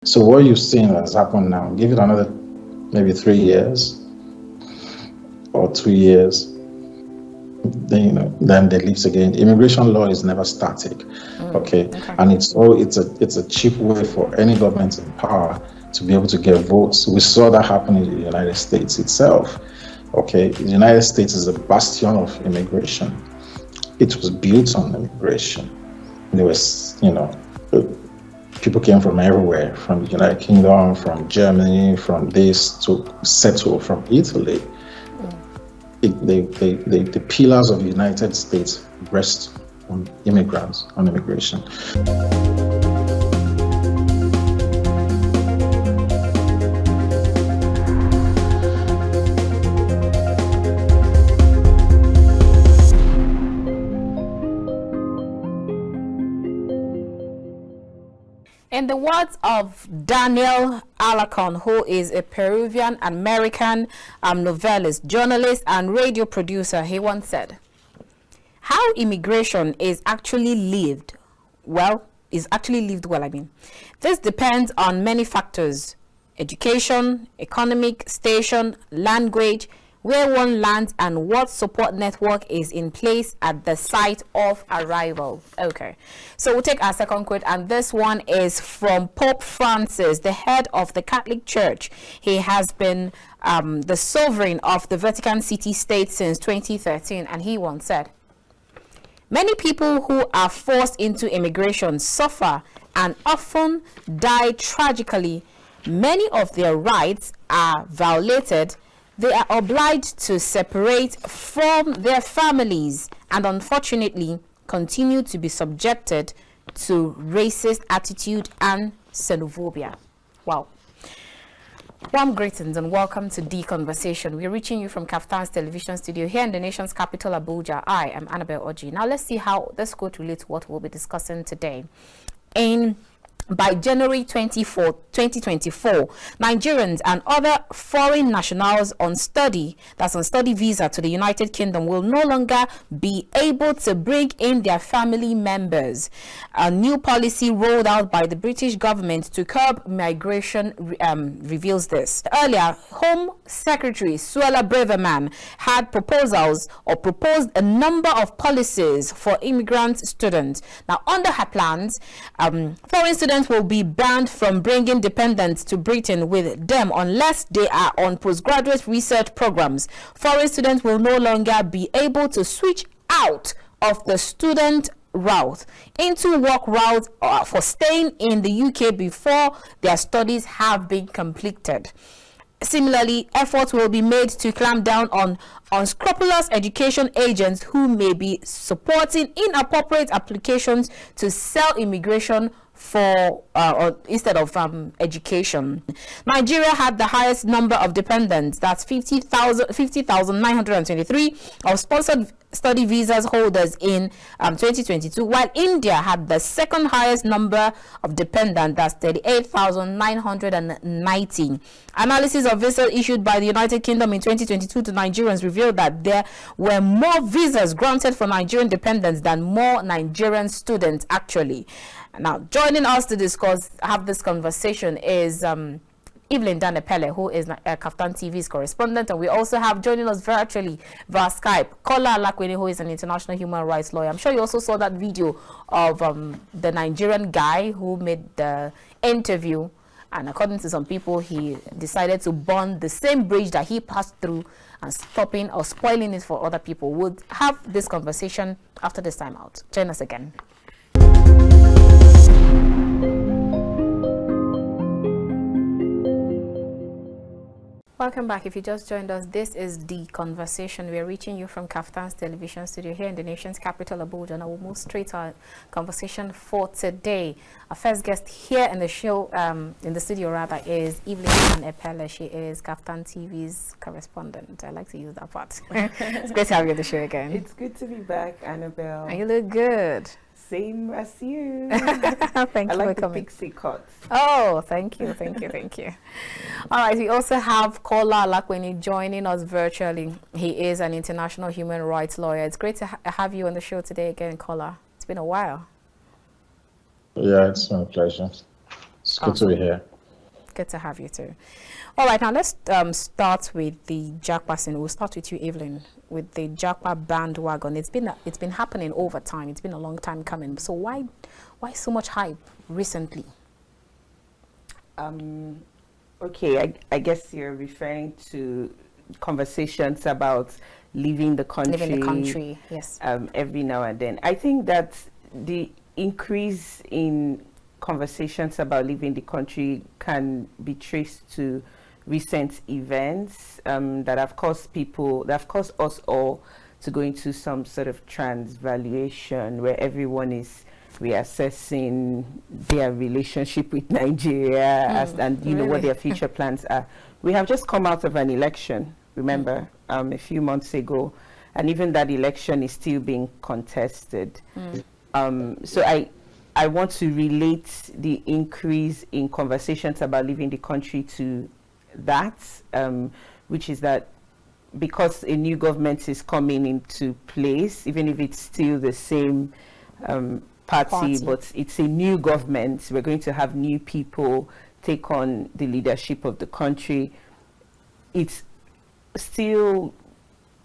So what you've seen has happened now. Give it another maybe 3 years or 2 years. Then then they leave again. Immigration law is never static, okay? And it's a cheap way for any government in power to be able to get votes. We saw that happen in the United States itself, okay? The United States is a bastion of immigration. It was built on immigration. There was, people came from everywhere, from the United Kingdom, from Germany, from this to settle, from Italy. The pillars of the United States rest on immigrants, on immigration. In the words of Daniel Alarcon, who is a Peruvian-American novelist, journalist, and radio producer, he once said, how immigration is actually lived well, this depends on many factors: education, economic station, language, where one lands, and what support network is in place at the site of arrival. Okay, so we'll take our second quote, and this one is from Pope Francis, the head of the Catholic Church. He has been the sovereign of the Vatican City State since 2013, and he once said, many people who are forced into immigration suffer and often die tragically. Many of their rights are violated. They are obliged to separate from their families and unfortunately continue to be subjected to racist attitude and xenophobia. Wow. Warm greetings and welcome to The Conversation. We're reaching you from KAFTAN's television studio here in the nation's capital, Abuja. I am Annabelle Oji. Now let's see how this quote relates to what we'll be discussing today. By January 24, 2024, Nigerians and other foreign nationals on study visa to the United Kingdom will no longer be able to bring in their family members. A new policy rolled out by the British government to curb migration reveals this. Earlier, Home Secretary Suella Braverman had proposed a number of policies for immigrant students. Now, under her plans, foreign students will be banned from bringing dependents to Britain with them unless they are on postgraduate research programs. Foreign students will no longer be able to switch out of the student route into work route for staying in the UK before their studies have been completed. Similarly, efforts will be made to clamp down on unscrupulous education agents who may be supporting inappropriate applications to sell immigration for instead of education. Nigeria had the highest number of dependents, that's 50,923 of sponsored study visas holders in 2022, while India had the second highest number of dependents, that's 38,990. Analysis of visas issued by the United Kingdom in 2022 to Nigerians revealed that there were more visas granted for Nigerian dependents than more Nigerian students actually. Now, joining us to have this conversation is Evelyn Epelle, who is KAFTAN TV's correspondent, and we also have joining us virtually via Skype, Kola, Alapinni, who is an international human rights lawyer. I'm sure you also saw that video of the Nigerian guy who made the interview, and according to some people, he decided to burn the same bridge that he passed through and stopping or spoiling it for other people. We'll have this conversation after this time out. Join us again. Welcome back. If you just joined us, this is The Conversation. We are reaching you from KAFTAN's television studio here in the nation's capital, Abuja, and I will move straight to our conversation for today. Our first guest here in the show, in the studio rather, is Evelyn Epelle. She is KAFTAN TV's correspondent. I like to use that part. It's great to have you on the show again. It's good to be back, Annabelle. And you look good. Same as you. Thank you like for the coming. pixie cut. Oh, thank you. All right, we also have Kola Alapinni joining us virtually. He is an international human rights lawyer. It's great to have you on the show today again, Kola. It's been a while. Yeah, it's my pleasure. It's good to be here. Good to have you too. All right, now let's start with the JAPA scene. We'll start with you, Evelyn, with the JAPA bandwagon. It's been happening over time. It's been a long time coming. So why so much hype recently? Okay, I guess you're referring to conversations about leaving the country. Leaving the country, yes. Every now and then. I think that the increase in conversations about leaving the country can be traced to recent events that have caused us all to go into some sort of transvaluation where everyone is reassessing their relationship with Nigeria and you know what their future plans are. We have just come out of an election, remember, a few months ago, and even that election is still being contested. So I want to relate the increase in conversations about leaving the country to that, which is that because a new government is coming into place, even if it's still the same party, but it's a new government, we're going to have new people take on the leadership of the country. It's still,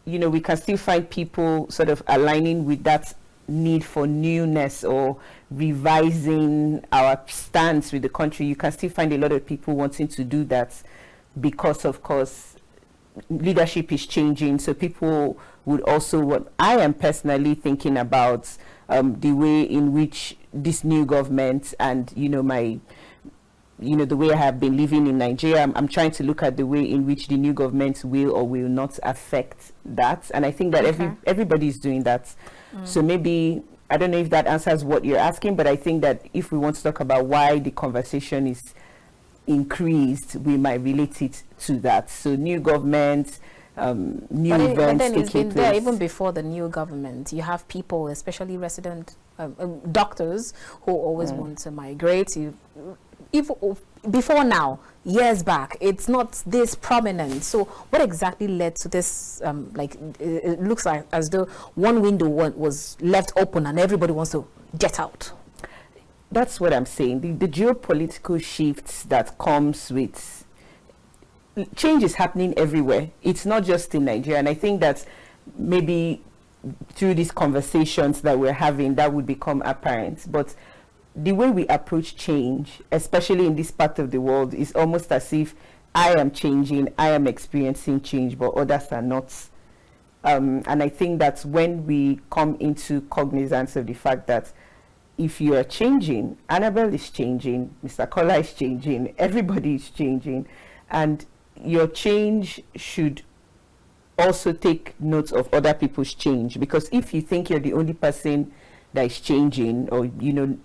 you know, we can still find people sort of aligning with that need for newness or revising our stance with the country. You can still find a lot of people wanting to do that because, of course, leadership is changing. So people would also, what I am personally thinking about the way in which this new government and, you know, the way I have been living in Nigeria, I'm trying to look at the way in which the new government will or will not affect that. And I think that everybody is doing that. So maybe, I don't know if that answers what you're asking, but I think that if we want to talk about why the conversation is increased, we might relate it to that. So new government, new events. But then it's been there even before the new government. You have people, especially resident doctors, who always want to migrate. Before now, years back, it's not this prominent. So what exactly led to this? It looks like as though one window was left open and everybody wants to get out. That's what I'm saying. The geopolitical shifts that comes with change is happening everywhere. It's not just in Nigeria. And I think that maybe through these conversations that we're having, that would become apparent. But the way we approach change, especially in this part of the world, is almost as if I am changing, I am experiencing change, but others are not. And I think that when we come into cognizance of the fact that if you are changing, Annabelle is changing, Mr. Kola is changing, everybody is changing, and your change should also take note of other people's change. Because if you think you're the only person that is changing, or, you know,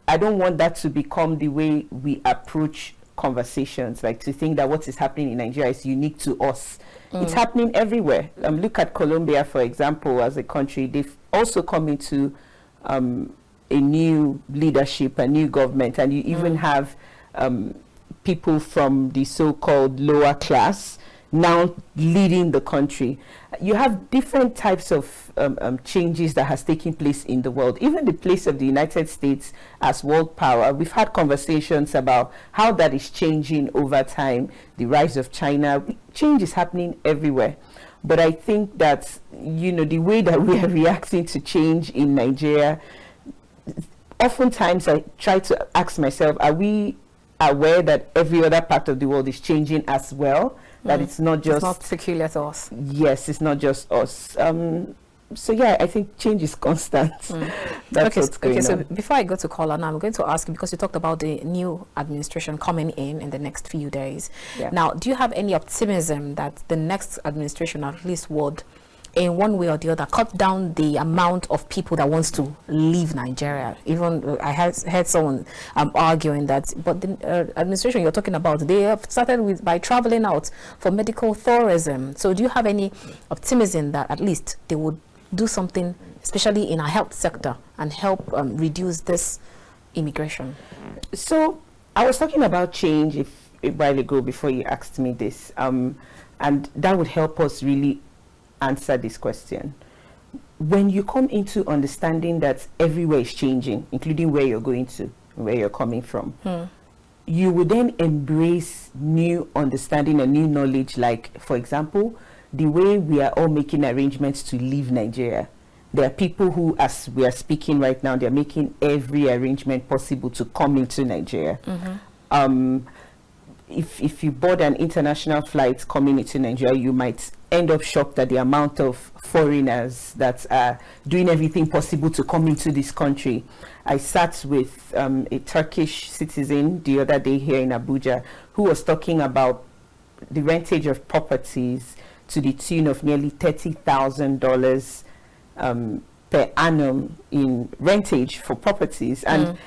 I don't want that to become the way we approach conversations, like to think that what is happening in Nigeria is unique to us. It's happening everywhere. Look at Colombia, for example, as a country. They've also come into a new leadership, a new government, and you even have people from the so-called lower class now leading the country. You have different types of changes that has taken place in the world. Even the place of the United States as world power, we've had conversations about how that is changing over time, the rise of China. Change is happening everywhere. But I think that, you know, the way that we are reacting to change in Nigeria, oftentimes I try to ask myself, are we aware that every other part of the world is changing as well? That it's not just... It's not peculiar to us. Yes, it's not just us. So yeah, I think change is constant. That's what's going on. So before I go to Kola now, I'm going to ask you, because you talked about the new administration coming in the next few days. Yeah. Now, do you have any optimism that the next administration at least would, in one way or the other, cut down the amount of people that wants to leave Nigeria? Even I heard someone arguing that, but the administration you're talking about, they have started by traveling out for medical tourism. So do you have any optimism that at least they would do something, especially in our health sector, and help reduce this immigration? So I was talking about change a while ago before you asked me this, and that would help us really answer this question. When you come into understanding that everywhere is changing, including where you're going to, where you're coming from, you would then embrace new understanding and new knowledge, like, for example, the way we are all making arrangements to leave Nigeria. There are people who, as we are speaking right now, they're making every arrangement possible to come into Nigeria. If you board an international flight coming into Nigeria, you might end up shocked at the amount of foreigners that are doing everything possible to come into this country. I sat with a Turkish citizen the other day here in Abuja who was talking about the rentage of properties to the tune of nearly $30,000 per annum in rentage for properties. And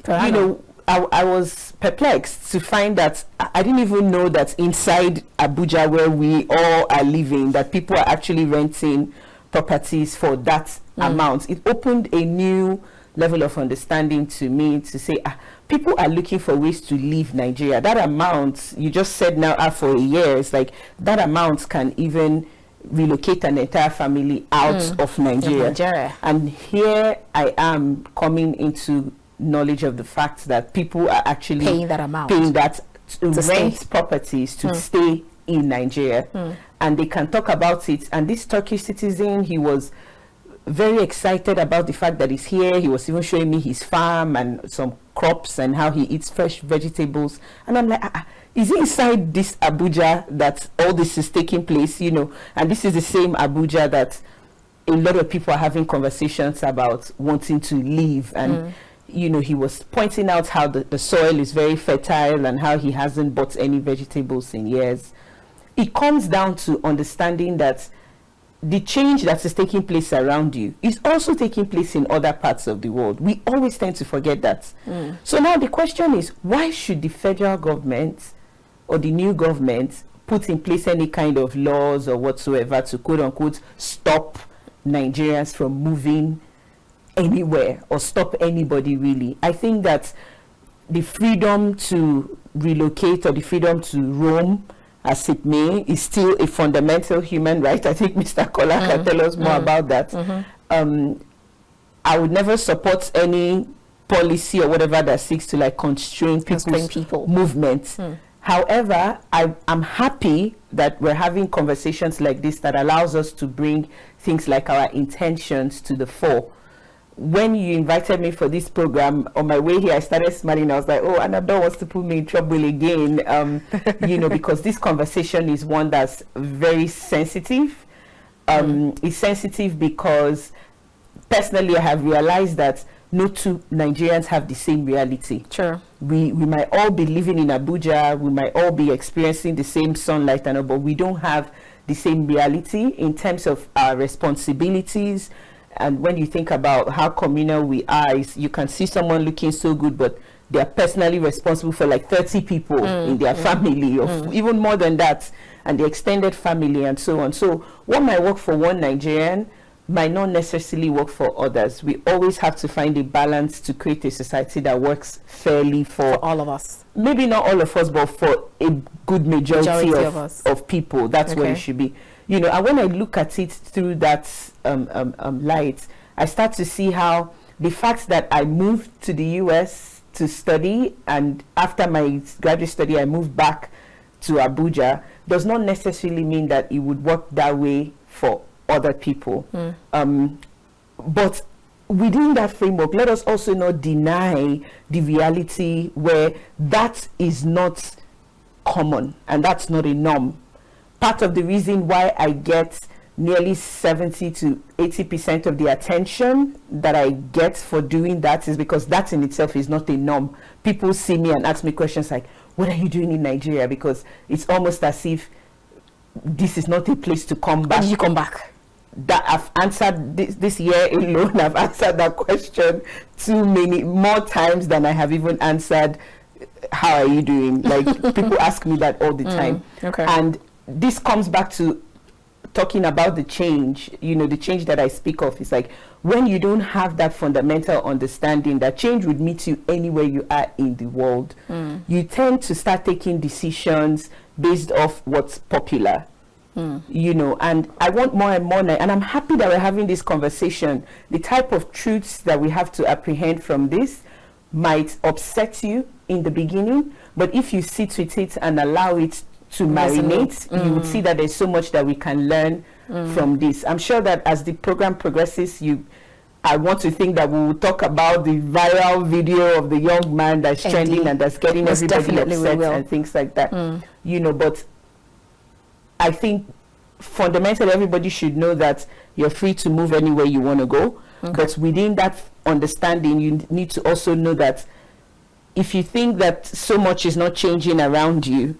you know, I was perplexed to find that I didn't even know that inside Abuja, where we all are living, that people are actually renting properties for that amount. It opened a new level of understanding to me to say, people are looking for ways to leave Nigeria. That amount, you just said now, for a year, it's like that amount can even relocate an entire family out of Nigeria. And here I am coming into knowledge of the fact that people are actually paying that amount, to rent properties to stay in Nigeria. And they can talk about it. And this Turkish citizen, he was very excited about the fact that he's here. He was even showing me his farm and some crops and how he eats fresh vegetables. And I'm like, is it inside this Abuja that all this is taking place, you know? And this is the same Abuja that a lot of people are having conversations about wanting to leave. And you know, he was pointing out how the soil is very fertile and how he hasn't bought any vegetables in years. It comes down to understanding that the change that is taking place around you is also taking place in other parts of the world. We always tend to forget that. So now the question is, why should the federal government or the new government put in place any kind of laws or whatsoever to quote unquote stop Nigerians from moving anywhere or stop anybody really? I think that the freedom to relocate or the freedom to roam, as it may, is still a fundamental human right. I think Mr. Kola can tell us more about that. I would never support any policy or whatever that seeks to like constrain people's movement. However, I'm happy that we're having conversations like this that allows us to bring things like our intentions to the fore. When you invited me for this program, on my way here, I started smiling. I was like, oh, Anadol wants to put me in trouble again, you know, because this conversation is one that's very sensitive. It's sensitive because personally, I have realized that no two Nigerians have the same reality. Sure. We might all be living in Abuja, we might all be experiencing the same sunlight and all, but we don't have the same reality in terms of our responsibilities. And when you think about how communal we are, you can see someone looking so good, but they are personally responsible for like 30 people in their family, or even more than that, and the extended family and so on. So what might work for one Nigerian might not necessarily work for others. We always have to find a balance to create a society that works fairly for all of us. Maybe not all of us, but for a good majority of people. That's where it should be. You know, and when I look at it through that light, I start to see how the fact that I moved to the US to study, and after my graduate study I moved back to Abuja, does not necessarily mean that it would work that way for other people. But within that framework, let us also not deny the reality where that is not common and that's not a norm. Part of the reason why I get nearly 70 to 80% of the attention that I get for doing that is because that in itself is not a norm. People see me and ask me questions like, what are you doing in Nigeria? Because it's almost as if this is not a place to come back. When did you come back? That I've answered this year alone, I've answered that question more times than I have even answered, how are you doing? Like, people ask me that all the time. And this comes back to talking about the change, you know, the change that I speak of. Is like, when you don't have that fundamental understanding that change would meet you anywhere you are in the world, you tend to start taking decisions based off what's popular. You know, and I want more and more, and I'm happy that we're having this conversation. The type of truths that we have to apprehend from this might upset you in the beginning, but if you sit with it and allow it to marinate, you would see that there's so much that we can learn from this. I'm sure that as the program progresses, I want to think that we will talk about the viral video of the young man that's trending and that's getting everybody upset and things like that. You know, but I think fundamentally everybody should know that you're free to move anywhere you want to go. But within that understanding, you need to also know that if you think that so much is not changing around you,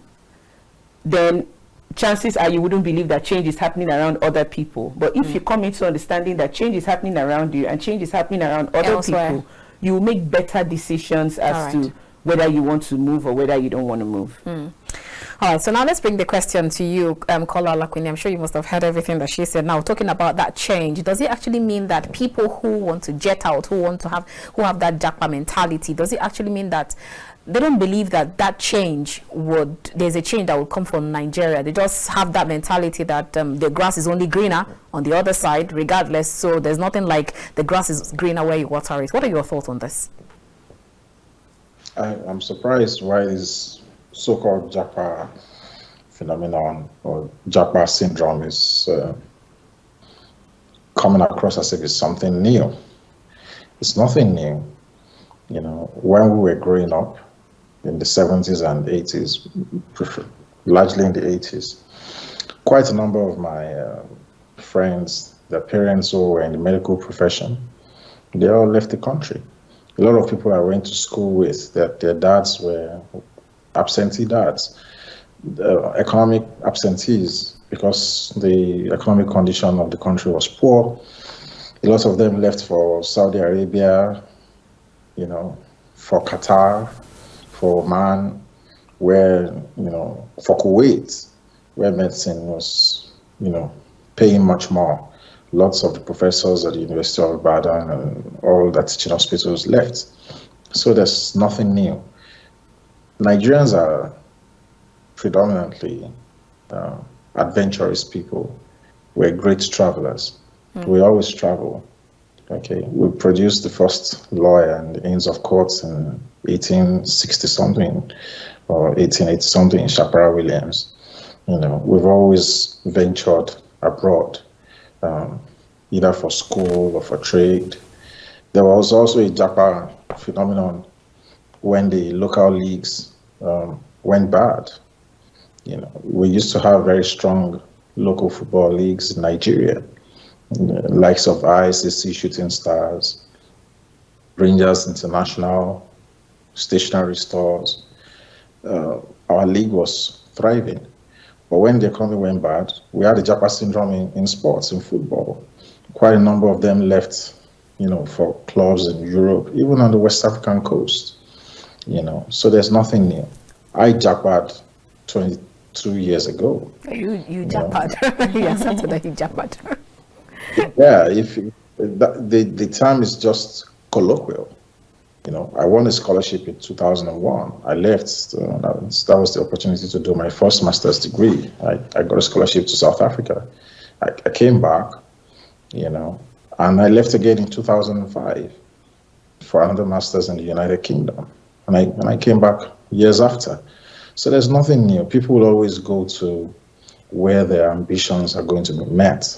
then chances are you wouldn't believe that change is happening around other people. But if you come into understanding that change is happening around you and change is happening around other people, you will make better decisions as to whether you want to move or whether you don't want to move. All right, so now let's bring the question to you, Kola Alapinni. I'm sure you must have heard everything that she said. Now, talking about that change, does it actually mean that people who want to jet out, who have that JAPA mentality, does it actually mean that they don't believe that change there's a change that will come from Nigeria? They just have that mentality that the grass is only greener on the other side, regardless. So there's nothing like the grass is greener where you water it. What are your thoughts on this? I'm surprised why this so-called JAPA phenomenon or JAPA syndrome is coming across as if it's something new. It's nothing new. You know, when we were growing up in the 70s and 80s, largely in the 80s, quite a number of my friends, their parents who were in the medical profession, they all left the country. A lot of people I went to school with, their dads were absentee dads, economic absentees, because the economic condition of the country was poor. A lot of them left for Saudi Arabia, you know, for Qatar, for Oman, where, you know, for Kuwait, where medicine was, you know, paying much more. Lots of the professors at the University of Ibadan and all the teaching hospitals left. So there's nothing new. Nigerians are predominantly adventurous people. We're great travelers. We always travel. Okay, we produced the first lawyer in the Inns of Courts in 1860-something or 1880-something in Shapara Williams. You know, we've always ventured abroad, either for school or for trade. There was also a JAPA phenomenon when the local leagues went bad. You know, we used to have very strong local football leagues in Nigeria, likes of ICC Shooting Stars, Rangers International, stationery stores. Our league was thriving. But when the economy went bad, we had the JAPA syndrome in sports, in football. Quite a number of them left, you know, for clubs in Europe, even on the West African coast. You know, so there's nothing new. I JAPA'd 22 years ago. You JAPA'd. You accepted that you JAPA'd. Yeah, the term is just colloquial. You know, I won a scholarship in 2001. I left. That was the opportunity to do my first master's degree. I got a scholarship to South Africa. I came back, you know, and I left again in 2005 for another master's in the United Kingdom. And I came back years after. So there's nothing new. People will always go to where their ambitions are going to be met.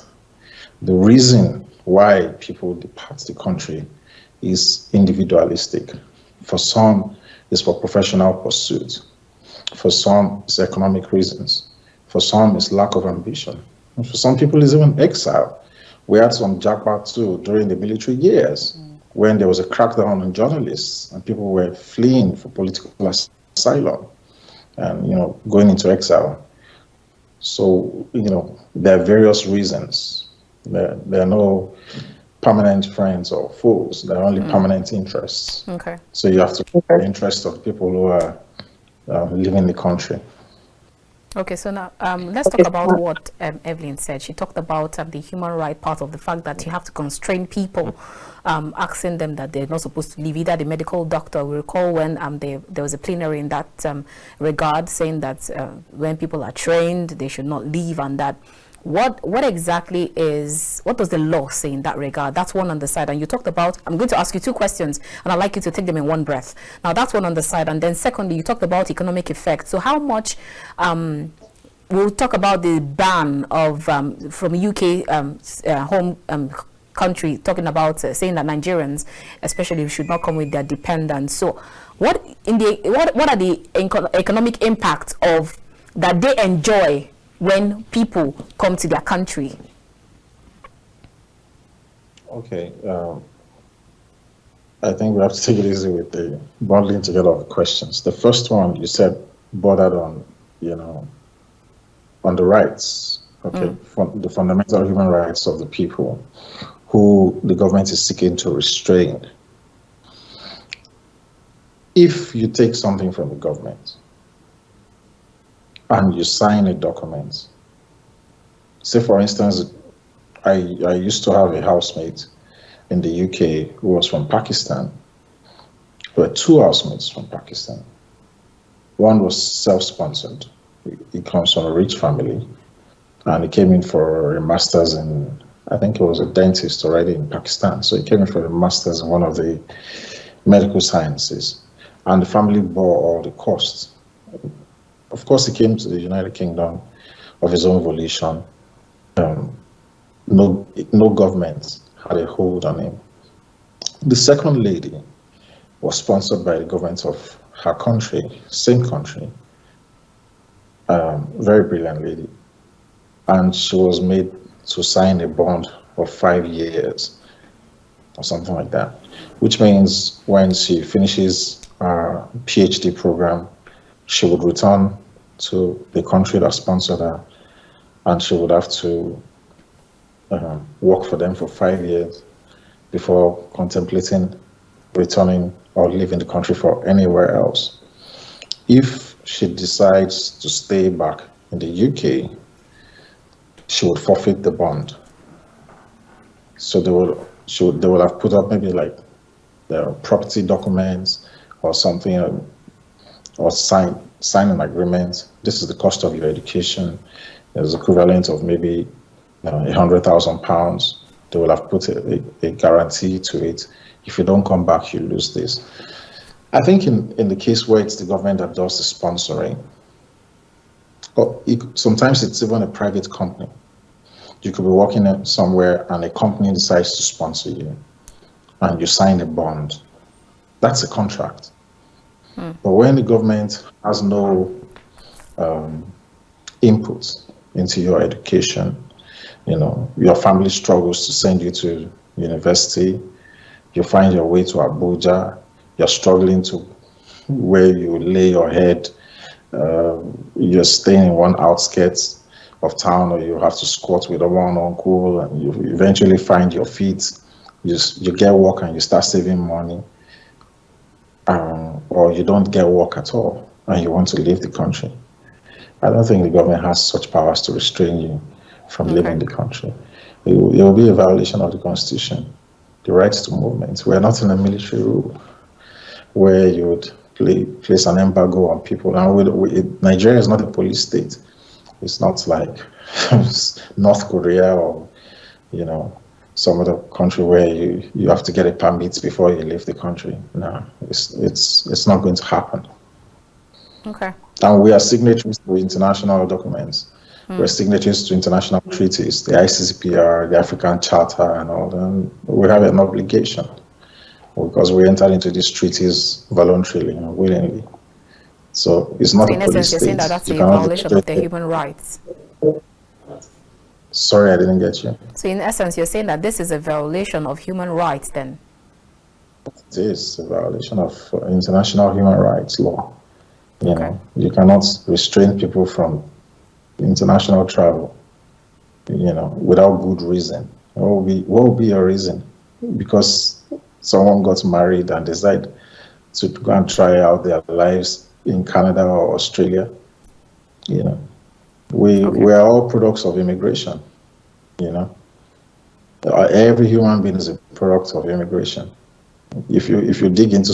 The reason why people depart the country is individualistic. For some, it's for professional pursuit. For some, it's economic reasons. For some, it's lack of ambition. And for some people, it's even exile. We had some JAPA too during the military years when there was a crackdown on journalists and people were fleeing for political asylum and, you know, going into exile. So, you know, there are various reasons. There are no permanent friends or foes. There are only permanent interests. Okay. So you have to look at the interests of people who are living in the country. Okay, so now let's talk about what Evelyn said. She talked about the human right part of the fact that you have to constrain people, asking them that they're not supposed to leave, either the medical doctor. We recall when there was a plenary in that regard, saying that when people are trained, they should not leave, and that what exactly what does the law say in that regard? That's one on the side. And you talked about, I'm going to ask you two questions and I'd like you to take them in one breath. Now that's one on the side. And then secondly, you talked about economic effect. So how much, we'll talk about the ban of from UK home country, talking about saying that Nigerians especially should not come with their dependents. So what are the economic impacts of that they enjoy when people come to their country? Okay, I think we have to take it easy with the bundling together of questions. The first one you said bordered on, on the rights, okay, the fundamental human rights of the people who the government is seeking to restrain. If you take something from the government and you sign a document, say for instance, I used to have a housemate in the UK who was from Pakistan. There were two housemates from Pakistan. One was self-sponsored. He comes from a rich family, and he came in for a master's in, I think he was a dentist already in Pakistan. So he came in for a master's in one of the medical sciences, and the family bore all the costs. Of course, he came to the United Kingdom of his own volition. No government had a hold on him. The second lady was sponsored by the government of her country, same country. Very brilliant lady. And she was made to sign a bond of 5 years or something like that, which means when she finishes her PhD program, she would return to the country that sponsored her, and she would have to work for them for 5 years before contemplating returning or leaving the country for anywhere else. If she decides to stay back in the UK, she would forfeit the bond. So they would have put up maybe like their property documents or something, or sign an agreement. This is the cost of your education. There's equivalent of maybe £100,000. They will have put a guarantee to it. If you don't come back, you lose this. I think in the case where it's the government that does the sponsoring, or sometimes it's even a private company. You could be working somewhere and a company decides to sponsor you and you sign a bond. That's a contract. But when the government has no input into your education, your family struggles to send you to university, you find your way to Abuja, you're struggling to where you lay your head, you're staying in one outskirts of town, or you have to squat with a one uncle, and you eventually find your feet, you get work and you start saving money, or you don't get work at all and you want to leave the country. I don't think the government has such powers to restrain you from leaving the country. It will be a violation of the Constitution, the rights to movement. We're not in a military rule where you would place an embargo on people. And Nigeria is not a police state. It's not like North Korea or, some other country where you have to get a permit before you leave the country. No, it's not going to happen. Okay. And we are signatories to international documents. We're signatories to international treaties, the ICCPR, the African Charter, and all that. We have an obligation because we entered into these treaties voluntarily and willingly. So it's not a police state. You're saying that that's a violation of their human rights. Sorry, I didn't get you. So in essence, you're saying that this is a violation of human rights then? It is a violation of international human rights law. You cannot restrain people from international travel, without good reason. What will be your reason? Because someone got married and decided to go and try out their lives in Canada or Australia. We are all products of immigration. Every human being is a product of immigration. If you dig into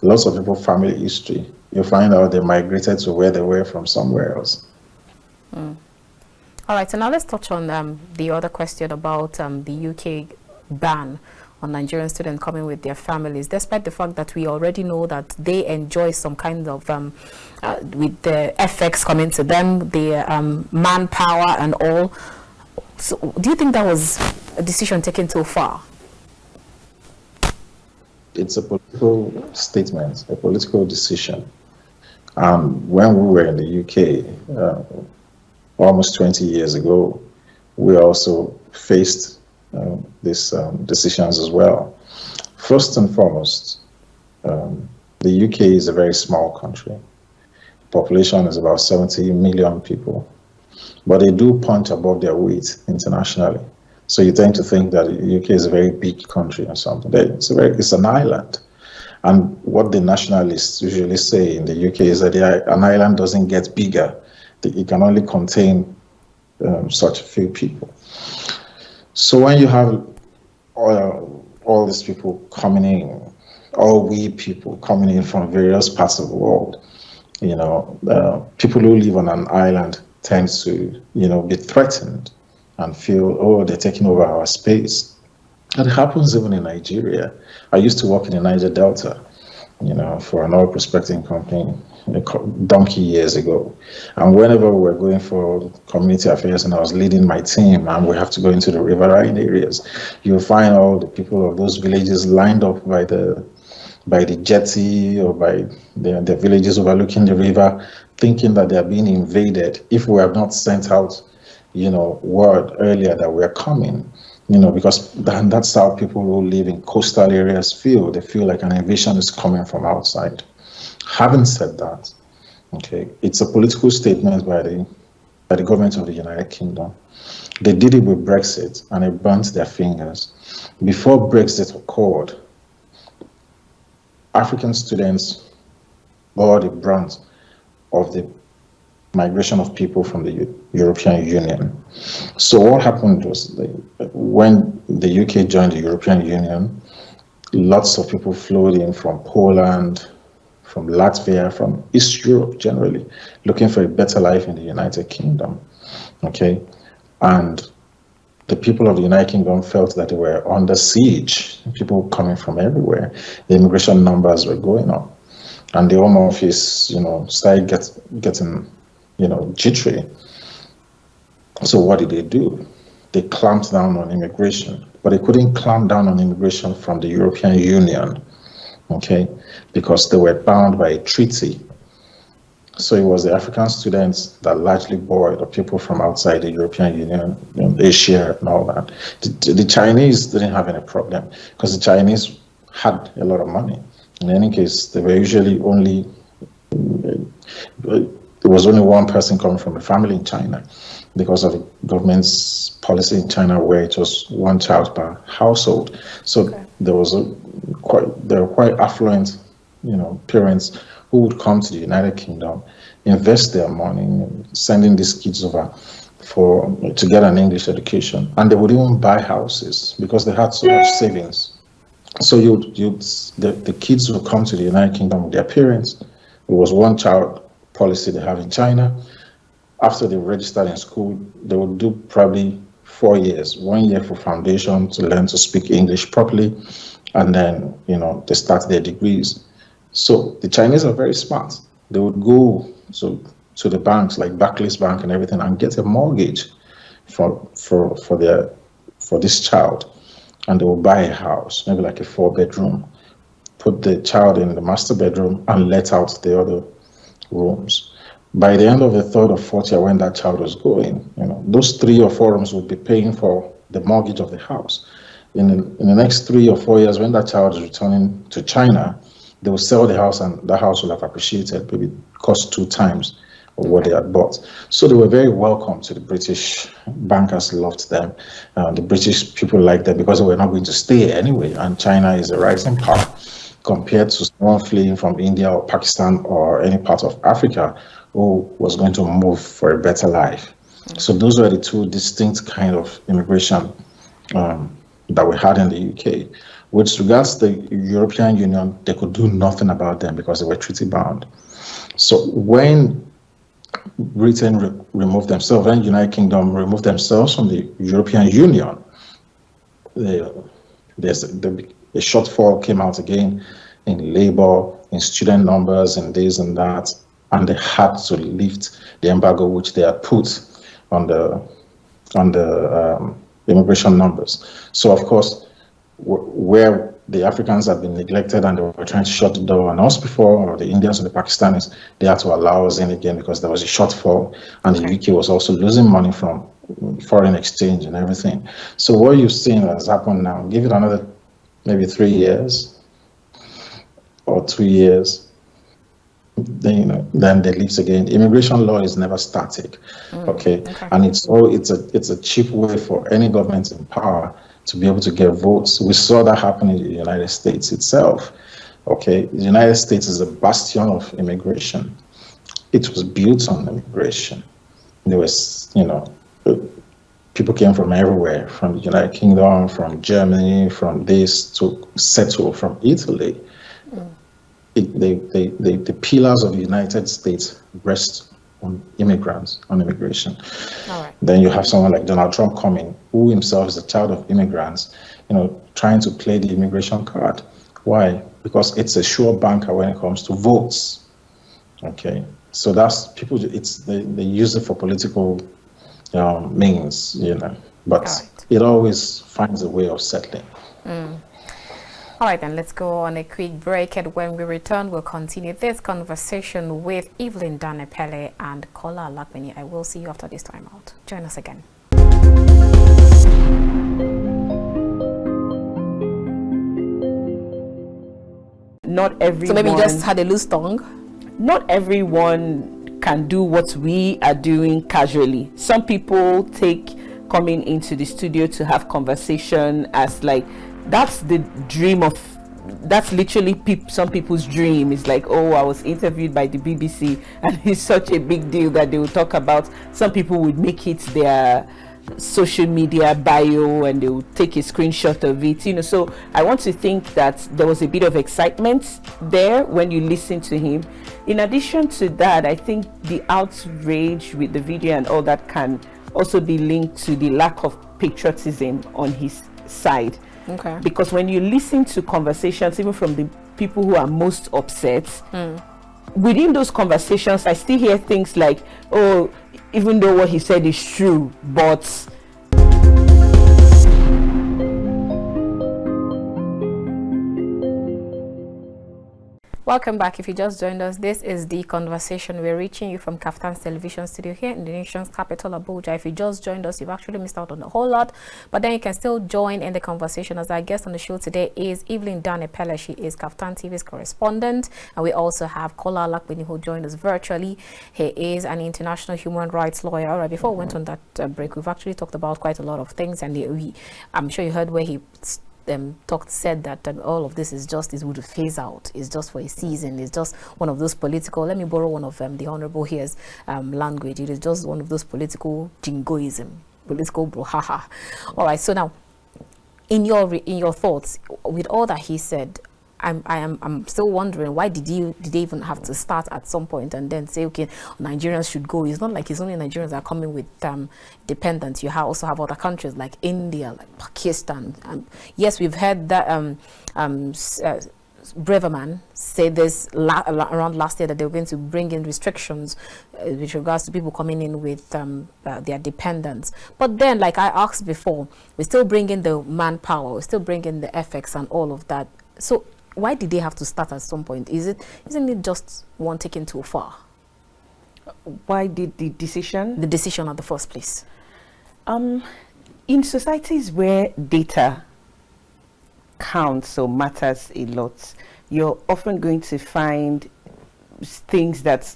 lots of people's family history, you find out they migrated to where they were from somewhere else. All right, so now let's touch on the other question about the UK ban on Nigerian students coming with their families, despite the fact that we already know that they enjoy some kind of, with the FX coming to them, the manpower and all. So do you think that was a decision taken too far? It's a political statement, a political decision. When we were in the UK, almost 20 years ago, we also faced these decisions as well. First and foremost, the UK is a very small country. Population is about 70 million people, but they do punch above their weight internationally. So you tend to think that the UK is a very big country or something. It's an island. And what the nationalists usually say in the UK is that an island doesn't get bigger. It can only contain such a few people. So when you have all these people coming in, all we people coming in from various parts of the world, people who live on an island tend to, be threatened and feel, oh, they're taking over our space. And it happens even in Nigeria. I used to work in the Niger Delta, for an oil prospecting company a donkey years ago. And whenever we were going for community affairs and I was leading my team and we have to go into the riverine areas, you'll find all the people of those villages lined up by the jetty or by the villages overlooking the river, thinking that they are being invaded if we have not sent out, word earlier that we're coming. Because that's how people who live in coastal areas feel. They feel like an invasion is coming from outside. Having said that, okay, it's a political statement by the government of the United Kingdom. They did it with Brexit and it burnt their fingers. Before Brexit occurred, African students bore the brunt of the migration of people from the European Union. So what happened was when the UK joined the European Union, lots of people flowed in from Poland, from Latvia, from East Europe generally, looking for a better life in the United Kingdom. Okay, and the people of the United Kingdom felt that they were under siege. People coming from everywhere. The immigration numbers were going up, and the Home Office, started getting, jittery. So what did they do? They clamped down on immigration, but they couldn't clamp down on immigration from the European Union, okay, because they were bound by a treaty. So it was the African students that largely bore the people from outside the European Union, Asia and all that. The Chinese didn't have any problem because the Chinese had a lot of money. In any case, they were usually there was only one person coming from a family in China because of the government's policy in China where it was one child per household. So okay. There were quite affluent, parents who would come to the United Kingdom, invest their money, sending these kids over to get an English education, and they would even buy houses because they had so much savings. So the kids would come to the United Kingdom with their parents. It was one child policy they have in China. After they registered in school, they would do probably 4 years, 1 year for foundation to learn to speak English properly, and then they start their degrees. So the Chinese are very smart. They would go to the banks like Barclays Bank and everything and get a mortgage for this child, and they will buy a house, maybe like a 4-bedroom, put the child in the master bedroom and let out the other rooms. By the end of the 3rd or 4th year, when that child was going, those 3 or 4 rooms would be paying for the mortgage of the house. In the next 3 or 4 years, when that child is returning to China, they will sell the house and the house will have appreciated, maybe cost 2 times of what they had bought. So they were very welcome to the British. Bankers loved them. The British people liked them because they were not going to stay anyway, and China is a rising power compared to someone fleeing from India or Pakistan or any part of Africa who was going to move for a better life. So those were the 2 distinct kind of immigration that we had in the UK. With regards to the European Union, they could do nothing about them because they were treaty bound. So when Britain removed themselves, and United Kingdom removed themselves from the European Union, there's a shortfall came out again in labor, in student numbers, and this and that, and they had to lift the embargo which they had put on the immigration numbers. So of course, where the Africans had been neglected and they were trying to shut the door on us before, or the Indians and the Pakistanis, they had to allow us in again because there was a shortfall, and the UK was also losing money from foreign exchange and everything. So what you've seen has happened now, give it another maybe 3 years or 2 years, then they leave again. Immigration law is never static, okay? And it's a cheap way for any government in power to be able to get votes. We saw that happen in the United States itself, okay? The United States is a bastion of immigration. It was built on immigration. There was, people came from everywhere, from the United Kingdom, from Germany, from this to settle, from Italy. The pillars of the United States rest on immigrants, on immigration. All right. Then you have someone like Donald Trump coming, who himself is a child of immigrants, trying to play the immigration card. Why? Because it's a sure banker when it comes to votes. Okay, so that's people. They use it for political means, but it always finds a way of settling. All right, then let's go on a quick break, and when we return, we'll continue this conversation with Evelyn, Epelle, and Kola Alapinni. I will see you after this time out. Join us again. Not everyone. So maybe you just had a loose tongue. Not everyone can do what we are doing casually. Some people take coming into the studio to have conversation as like, that's the dream of, that's literally some people's dream. It's like, oh, I was interviewed by the BBC, and it's such a big deal that they will talk about. Some people would make it their social media bio and they will take a screenshot of it, So I want to think that there was a bit of excitement there when you listen to him. In addition to that, I think the outrage with the video and all that can also be linked to the lack of patriotism on his side. Okay. Because when you listen to conversations, even from the people who are most upset, within those conversations, I still hear things like, oh, even though what he said is true, but... Welcome back. If you just joined us, this is the conversation. We're reaching you from KAFTAN's television studio here in the nation's capital, Abuja. If you just joined us, you've actually missed out on a whole lot, but then you can still join in the conversation. As our guest on the show today is Evelyn Epelle. She is KAFTAN TV's correspondent, and we also have Kola Alapinni, who joined us virtually. He is an international human rights lawyer. All right, before we went on that break, we've actually talked about quite a lot of things, and I'm sure you heard where he said that all of this is would phase out. It's just for a season. It's just one of those political, let me borrow one of the Honorable here's language. It is just one of those political jingoism, political brouhaha. All right, so now in your thoughts with all that he said, I'm still wondering, why did they even have to start at some point and then say, okay, Nigerians should go? It's not like it's only Nigerians that are coming with dependents. You also have other countries like India, like Pakistan. Yes, we've heard that Braverman say this around last year, that they were going to bring in restrictions with regards to people coming in with their dependents. But then, like I asked before, we still bring in the manpower, we still bring in the FX and all of that. So why did they have to start at some point? Isn't it just one taken too far? Why did the decision at the first place? In societies where data counts or matters a lot, you're often going to find things that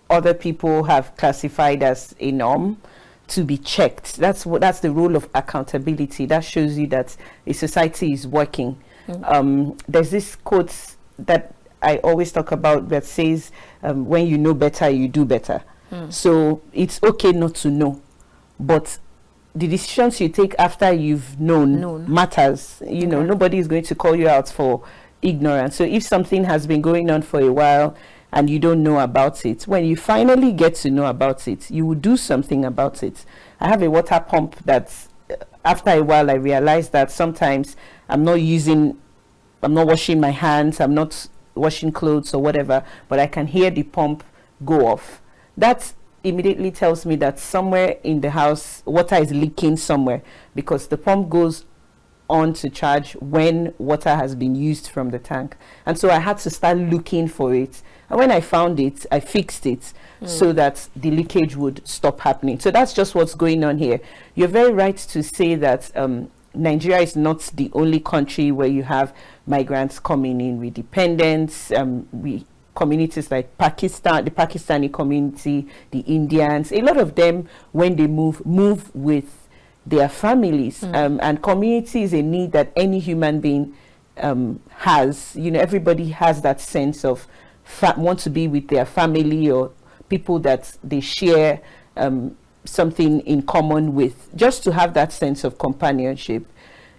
other people have classified as a norm to be checked. That's the role of accountability. That shows you that a society is working. There's this quote that I always talk about that says, when you know better, you do better. So it's okay not to know, but the decisions you take after you've known matters. Nobody is going to call you out for ignorance. So if something has been going on for a while and you don't know about it. When you finally get to know about it, you will do something about it. I have a water pump that after a while I realized that sometimes I'm not washing my hands, I'm not washing clothes or whatever, but I can hear the pump go off. That immediately tells me that somewhere in the house water is leaking somewhere, because the pump goes on to charge when water has been used from the tank. And so I had to start looking for it, and when I found it, I fixed it so that the leakage would stop happening. So that's just what's going on here. You're very right to say that Nigeria is not the only country where you have migrants coming in with dependents. Communities like Pakistan, the Pakistani community, the Indians, a lot of them, when they move with their families. And community is a need that any human being has. You know, everybody has that sense of want to be with their family or people that they share something in common with, just to have that sense of companionship,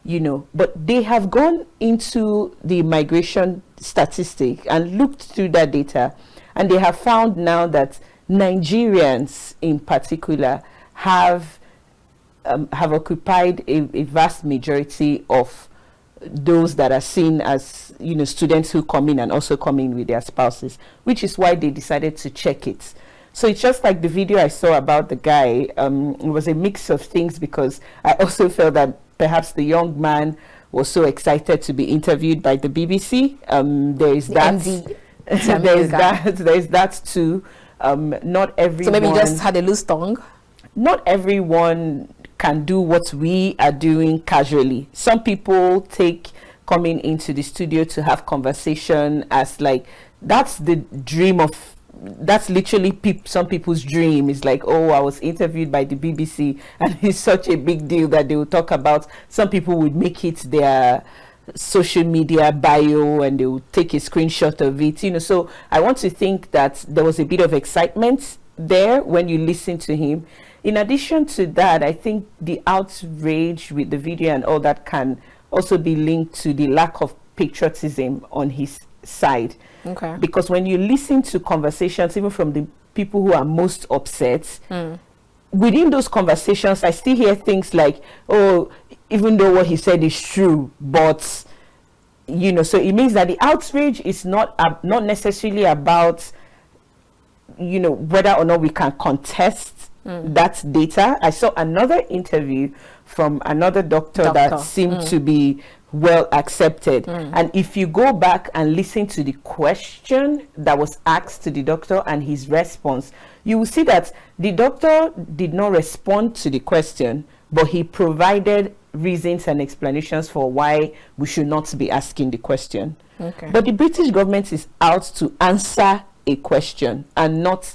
you know. But they have gone into the migration statistic and looked through that data, and they have found now that Nigerians in particular have occupied a vast majority of those that are seen as, you know, students who come in and also come in with their spouses, which is why they decided to check it. So it's just like the video I saw about the guy. It was a mix of things, because I also felt that perhaps the young man was so excited to be interviewed by the BBC. There is that. There is that too. Not everyone. So maybe he just had a loose tongue. Not everyone can do what we are doing casually. Some people take coming into the studio to have conversation as like, that's the dream of, that's literally some people's dream. Is like, oh, I was interviewed by the BBC, and it's such a big deal that they will talk about. Some people would make it their social media bio, and they will take a screenshot of it, you know. So I want to think that there was a bit of excitement there when you listen to him. In addition to that, I think the outrage with the video and all that can also be linked to the lack of patriotism on his side. Okay. Because when you listen to conversations, even from the people who are most upset, within those conversations, I still hear things like, oh, even though what he said is true, but, you know, so it means that the outrage is not necessarily about, you know, whether or not we can contest that data. I saw another interview from another doctor that seemed to be well accepted, and if you go back and listen to the question that was asked to the doctor and his response, you will see that the doctor did not respond to the question, but he provided reasons and explanations for why we should not be asking the question. Okay. But the British government is out to answer a question and not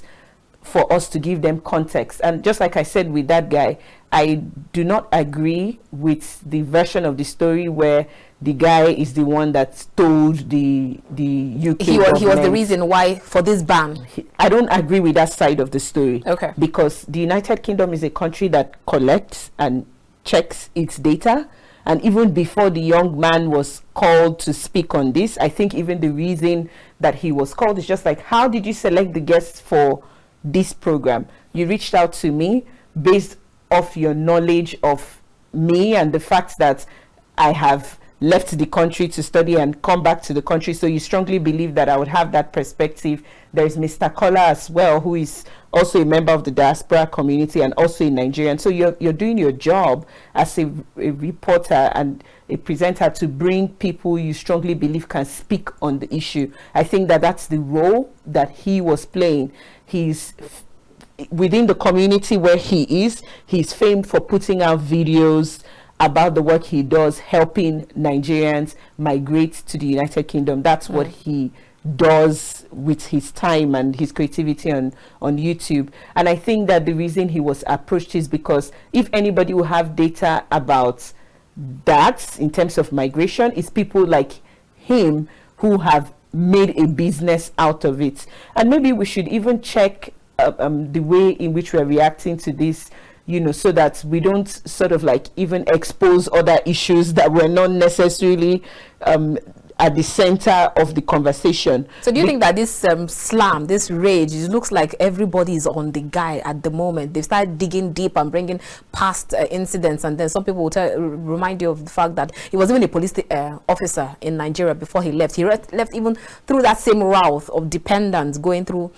for us to give them context. And just like I said with that guy, I do not agree with the version of the story where the guy is the one that told the UK he was the reason why for this ban. I don't agree with that side of the story. Okay. Because the United Kingdom is a country that collects and checks its data. And even before the young man was called to speak on this, I think even the reason that he was called is just like, how did you select the guests for this program? You reached out to me based off your knowledge of me and the fact that I have left the country to study and come back to the country, so you strongly believe that I would have that perspective. There's Mr. Kola as well, who is also a member of the diaspora community and also a Nigerian. So you're doing your job as a reporter and a presenter to bring people you strongly believe can speak on the issue. I think that that's the role that he was playing. He's within the community where he's famed for putting out videos about the work he does, helping Nigerians migrate to the United Kingdom. That's what he does with his time and his creativity on YouTube. And I think that the reason he was approached is because if anybody will have data about that in terms of migration, it's people like him who have made a business out of it. And maybe we should even check the way in which we're reacting to this, you know, so that we don't sort of like even expose other issues that we're not necessarily at the center of the conversation. So do you think that this slam, this rage, it looks like everybody is on the guy at the moment? They start digging deep and bringing past incidents, and then some people will remind you of the fact that he was even a police officer in Nigeria before he left. He left even through that same route of dependents going through.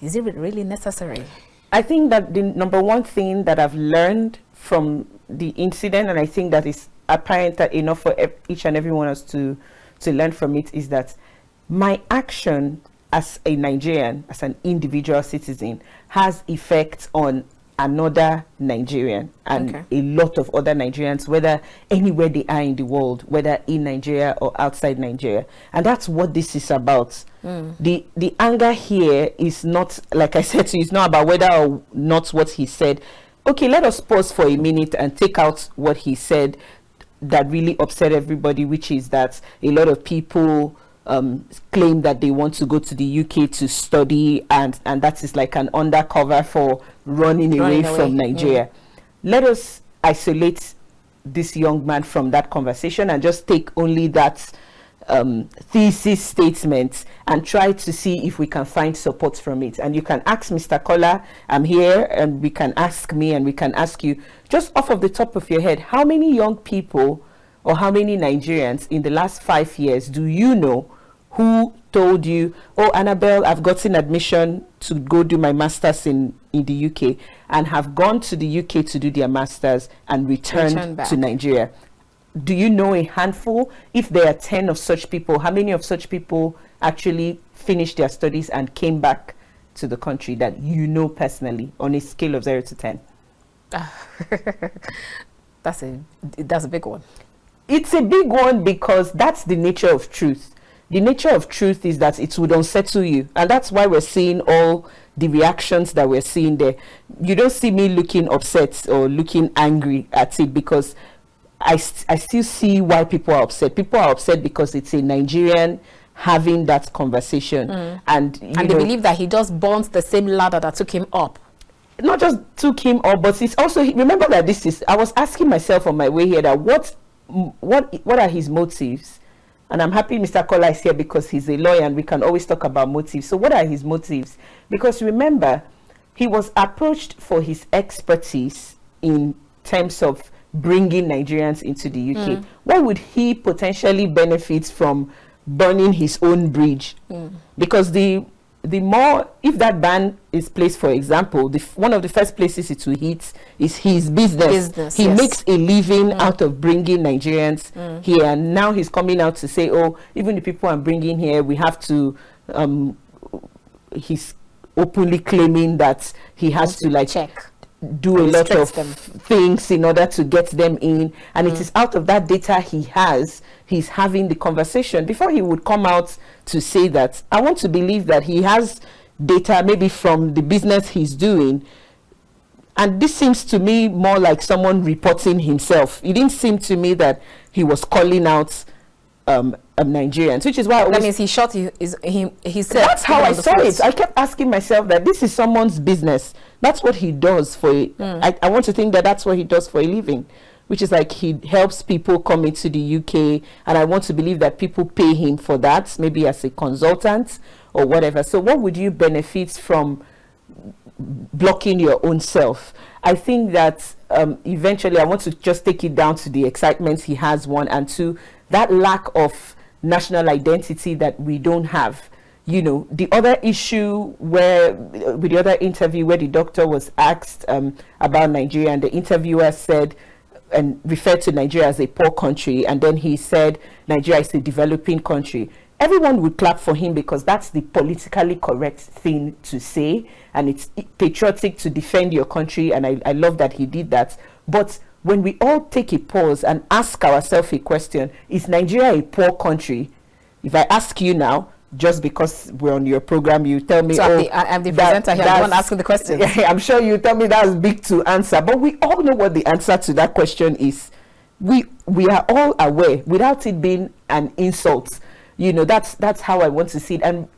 Is it really necessary? I think that the number one thing that I've learned from the incident, and I think that is apparent enough for each and every one of us to learn from it, is that my action as a Nigerian, as an individual citizen, has effect on another Nigerian and a lot of other Nigerians, whether anywhere they are in the world, whether in Nigeria or outside Nigeria. And that's what this is about. The anger here is not, like I said to you, it's not about whether or not what he said. Okay, let us pause for a minute and take out what he said that really upset everybody, which is that a lot of people claim that they want to go to the UK to study, and that is like an undercover for running away from Nigeria. Let us isolate this young man from that conversation and just take only that thesis statement and try to see if we can find support from it. And you can ask Mr. Kola, I'm here, and we can ask me, and we can ask you, just off of the top of your head, how many young people or how many Nigerians in the last 5 years do you know who told you, oh, Annabelle, I've gotten admission to go do my master's in the UK, and have gone to the UK to do their master's and returned to Nigeria? Do you know a handful? If there are 10 of such people, how many of such people actually finished their studies and came back to the country that you know personally, on a scale of 0 to 10? That's a big one. It's a big one because that's the nature of truth. The nature of truth is that it would unsettle you, and that's why we're seeing all the reactions that we're seeing there. You don't see me looking upset or looking angry at it, because I still see why people are upset. People are upset because it's a Nigerian having that conversation, and they believe that he just burnt the same ladder that took him up. Not just took him up, but it's also, remember that this is, I was asking myself on my way here that what are his motives? And I'm happy Mr. Kola is here because he's a lawyer and we can always talk about motives. So what are his motives? Because remember, he was approached for his expertise in terms of bringing Nigerians into the UK. Why would he potentially benefit from burning his own bridge? Because the more, if that ban is placed, for example, one of the first places it will hit is his business. He makes a living out of bringing Nigerians here, and now he's coming out to say, oh, even the people I'm bringing here, we have to, he's openly claiming that he has to like do a lot of things in order to get them in, and it is out of that data he's having the conversation. Before he would come out to say that, I want to believe that he has data maybe from the business he's doing, and this seems to me more like someone reporting himself. It didn't seem to me that he was calling out Nigerians, which is why that means he shot he said. That's how I saw it. I kept asking myself that this is someone's business. That's what he does for I want to think that that's what he does for a living, which is like he helps people come into the UK, and I want to believe that people pay him for that, maybe as a consultant or whatever. So what would you benefit from blocking your own self? I think that eventually I want to just take it down to the excitement he has, one, and two, that lack of national identity that we don't have. You know, the other issue where, with the other interview where the doctor was asked about Nigeria, and the interviewer said and referred to Nigeria as a poor country, and then he said Nigeria is a developing country. Everyone would clap for him because that's the politically correct thing to say, and it's patriotic to defend your country, and I love that he did that. But when we all take a pause and ask ourselves a question, is Nigeria a poor country? If I ask you now, just because we're on your program, you tell me, so I'm the presenter here, I'm the one asking the question. Yeah, I'm sure you tell me that's big to answer, but we all know what the answer to that question is. We are all aware, without it being an insult. You know, that's how I want to see it. And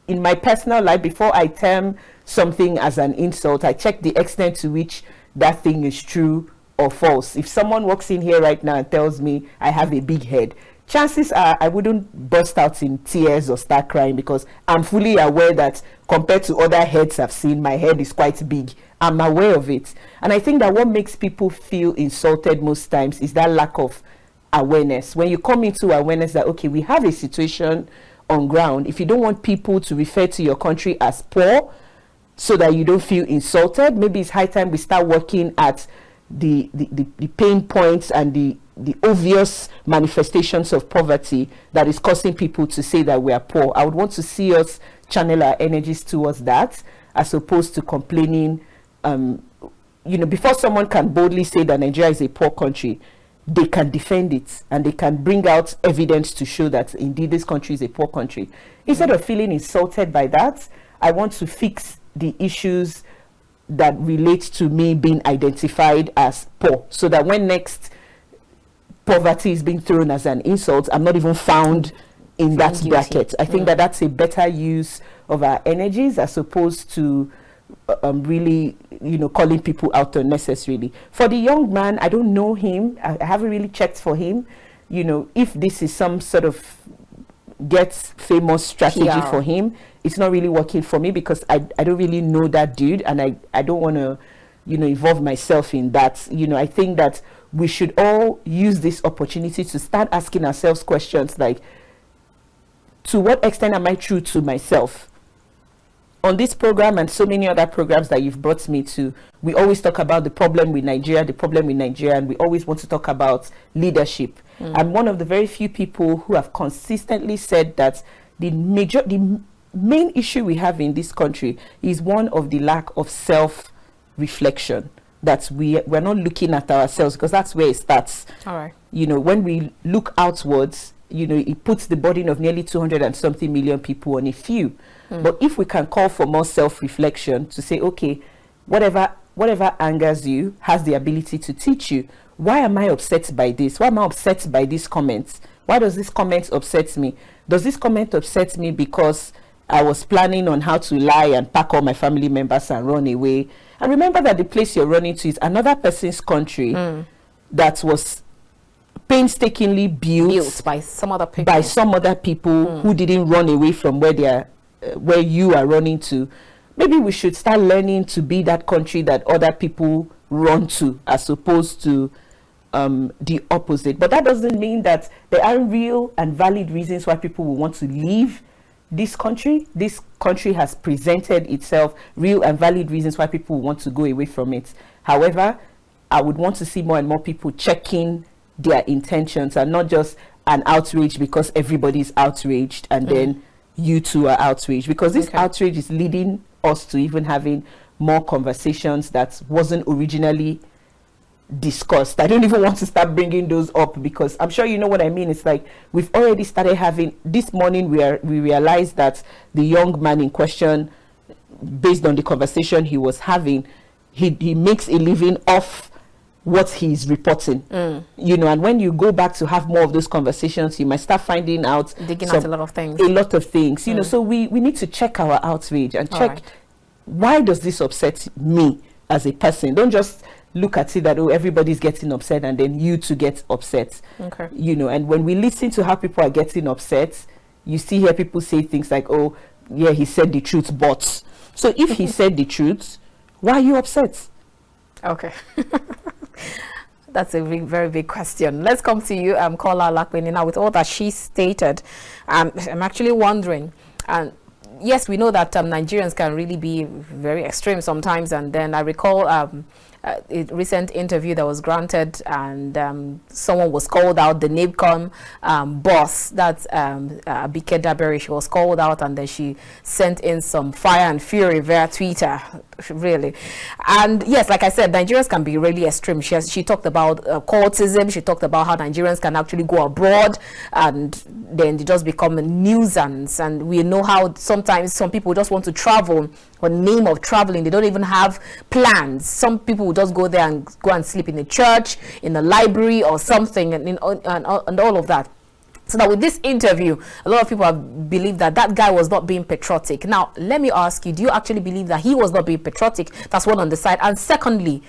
in my personal life, before I term something as an insult, I check the extent to which that thing is true or false. If someone walks in here right now and tells me I have a big head, chances are I wouldn't burst out in tears or start crying, because I'm fully aware that compared to other heads I've seen, my head is quite big. I'm aware of it. And I think that what makes people feel insulted most times is that lack of awareness. When you come into awareness that, okay, we have a situation on ground, if you don't want people to refer to your country as poor so that you don't feel insulted, maybe it's high time we start working at the pain points and the obvious manifestations of poverty that is causing people to say that we are poor. I would want to see us channel our energies towards that, as opposed to complaining. Before someone can boldly say that Nigeria is a poor country, they can defend it and they can bring out evidence to show that indeed this country is a poor country. Instead of feeling insulted by that, I want to fix the issues that relate to me being identified as poor, so that when next poverty is being thrown as an insult, I'm not even found in that bracket. I think that that's a better use of our energies, as opposed to really, calling people out unnecessarily. For the young man, I don't know him. I haven't really checked for him. If this is some sort of get famous strategy for him, it's not really working for me, because I don't really know that dude, and I don't want to, involve myself in that. I think that we should all use this opportunity to start asking ourselves questions like, to what extent am I true to myself? On this program and so many other programs that you've brought me to, we always talk about the problem with Nigeria, and we always want to talk about leadership. I'm one of the very few people who have consistently said that the main issue we have in this country is one of the lack of self-reflection, that we're not looking at ourselves, because that's where it starts. All right. When we look outwards, it puts the burden of nearly 200 and something million people on a few. But if we can call for more self-reflection, to say, okay, whatever angers you has the ability to teach you. Why am I upset by this? Why am I upset by these comments? Why does this comment upset me? Does this comment upset me because I was planning on how to lie and pack all my family members and run away? And remember that the place you're running to is another person's country that was painstakingly built by some other people, who didn't run away from where you are running to. Maybe we should start learning to be that country that other people run to, as opposed to the opposite. But that doesn't mean that there are real and valid reasons why people will want to leave this country. This country has presented itself real and valid reasons why people want to go away from it. However, I would want to see more and more people checking their intentions, and not just an outrage because everybody's outraged and then you too are outraged, because this outrage is leading us to even having more conversations that wasn't originally discussed. I don't even want to start bringing those up, because I'm sure you know what I mean. It's like we've already started having, this morning we realized that the young man in question, based on the conversation he was having, he makes a living off what he's reporting, and when you go back to have more of those conversations, you might start finding out, digging out a lot of things, so we need to check our outrage and check, why does this upset me as a person? Don't just look at it that, oh, everybody's getting upset and then you too get upset. And when we listen to how people are getting upset, you hear people say things like, oh yeah, he said the truth, but so if he said the truth, why are you upset? Okay. That's a very big question. Let's come to you, Kola Alapinni. Now, with all that she stated, I'm actually wondering, and yes, we know that Nigerians can really be very extreme sometimes, and then I recall a recent interview that was granted, and someone was called out, the NABCOM boss, that's Abike Daberi. She was called out, and then she sent in some fire and fury via Twitter, really. And yes, like I said, Nigerians can be really extreme. She talked about cultism. She talked about how Nigerians can actually go abroad and then they just become a nuisance. And we know how sometimes some people just want to travel for the name of traveling. They don't even have plans. Some people will just go there and go and sleep in a church, in a library or something, and all of that. So that with this interview, a lot of people have believed that that guy was not being patriotic. Now, let me ask you, do you actually believe that he was not being patriotic? That's one on the side. And secondly,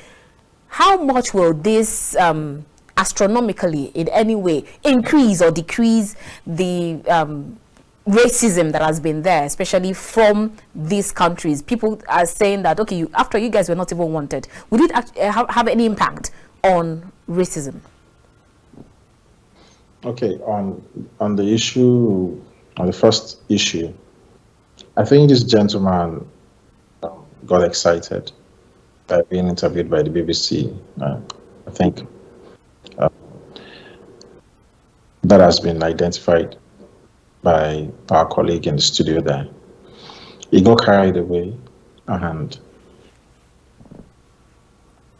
how much will this astronomically in any way increase or decrease the racism that has been there, especially from these countries? People are saying that, okay, after you guys were not even wanted, would it have any impact on racism? Okay, on the issue, on the first issue, I think this gentleman got excited by being interviewed by the BBC. I think that has been identified by our colleague in the studio there. He got carried away, and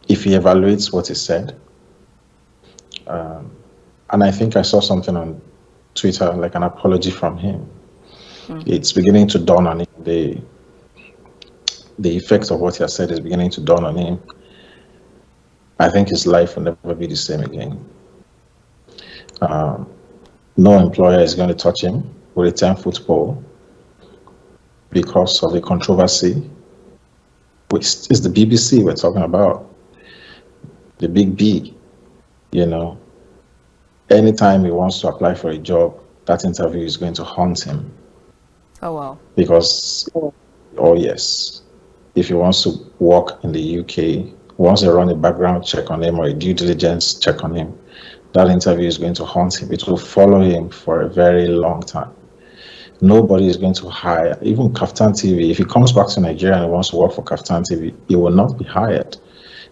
if he evaluates what he said, and I think I saw something on Twitter, like an apology from him. It's beginning to dawn on him. The effect of what he has said is beginning to dawn on him. I think his life will never be the same again. No employer is going to touch him with a 10-foot pole because of the controversy, which is the BBC we're talking about, the big B. You know, anytime he wants to apply for a job, that interview is going to haunt him. Oh, wow. Because, oh yes, if he wants to work in the UK, once they run a background check on him or a due diligence check on him, that interview is going to haunt him. It will follow him for a very long time. Nobody is going to hire, even KAFTAN TV. If he comes back to Nigeria and wants to work for KAFTAN TV, he will not be hired.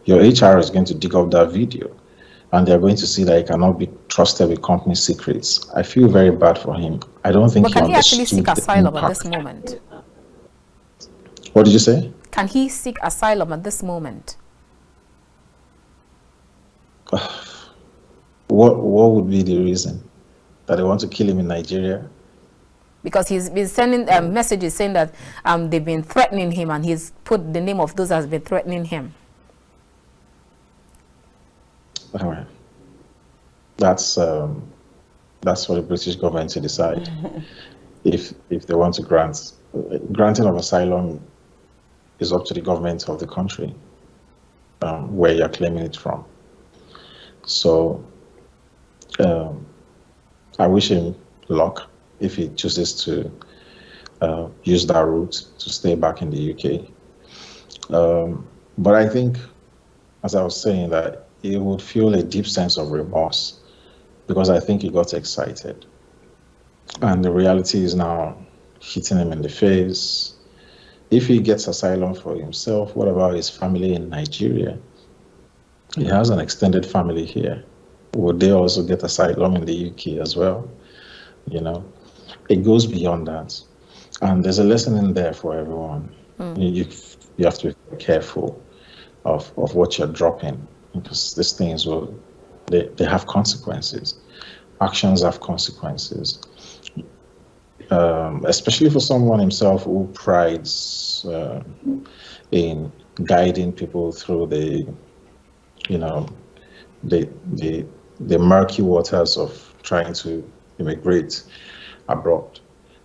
Your HR is going to dig up that video, and they're going to see that he cannot be trusted with company secrets. I feel very bad for him. I don't think But can he actually seek asylum at this moment? What did you say? Can he seek asylum at this moment? What would be the reason? That they want to kill him in Nigeria? Because he's been sending messages saying that they've been threatening him, and he's put the name of those that have been threatening him. All right. That's for the British government to decide. if they want to granting of asylum is up to the government of the country where you're claiming it from. So I wish him luck if he chooses to use that route to stay back in the UK. But I think, as I was saying, that he would feel a deep sense of remorse because I think he got excited. And the reality is now hitting him in the face. If he gets asylum for himself, what about his family in Nigeria? He has an extended family here. Would they also get asylum in the UK as well? You know, it goes beyond that. And there's a lesson in there for everyone. You have to be careful of what you're dropping, because these things they have consequences. Actions have consequences. Especially for someone himself who prides in guiding people through the murky waters of trying to immigrate abroad.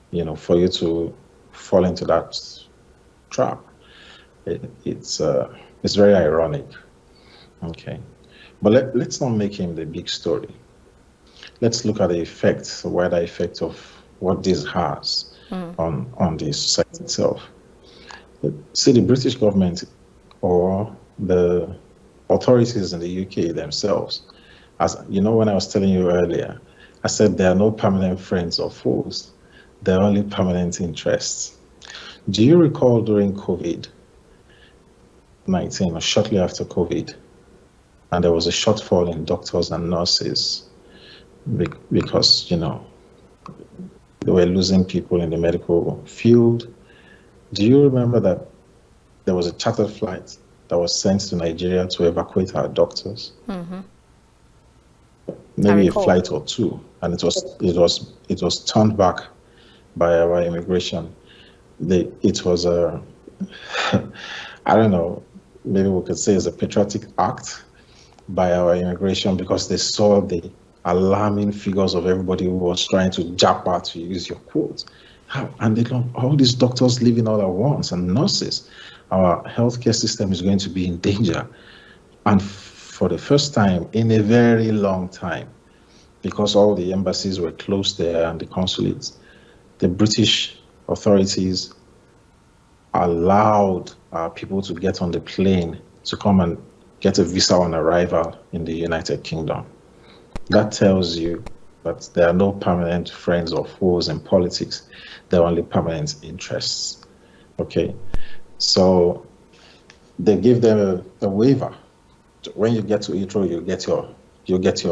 You know, for you to fall into that trap, it's very ironic. Okay, but let's not make him the big story. Let's look at the wider effect of what this has on the society itself. See, the British government or the authorities in the UK themselves, as you know, when I was telling you earlier, I said there are no permanent friends or foes. There are only permanent interests. Do you recall during COVID-19 or shortly after COVID, and there was a shortfall in doctors and nurses because, you know, they were losing people in the medical field? Do you remember that there was a chartered flight that was sent to Nigeria to evacuate our doctors? Maybe a flight or two, and it was turned back by our immigration. It was a I don't know, maybe we could say it's a patriotic act by our immigration, because they saw the alarming figures of everybody who was trying to JAPA, to use your quote. And they don't, all these doctors leaving all at once, and nurses. Our healthcare system is going to be in danger. And for the first time in a very long time, because all the embassies were closed there and the consulates, the British authorities allowed people to get on the plane to come and get a visa on arrival in the United Kingdom. That tells you that there are no permanent friends or foes in politics. There are only permanent interests. Okay, so they give them a waiver. When you get to Heathrow, you get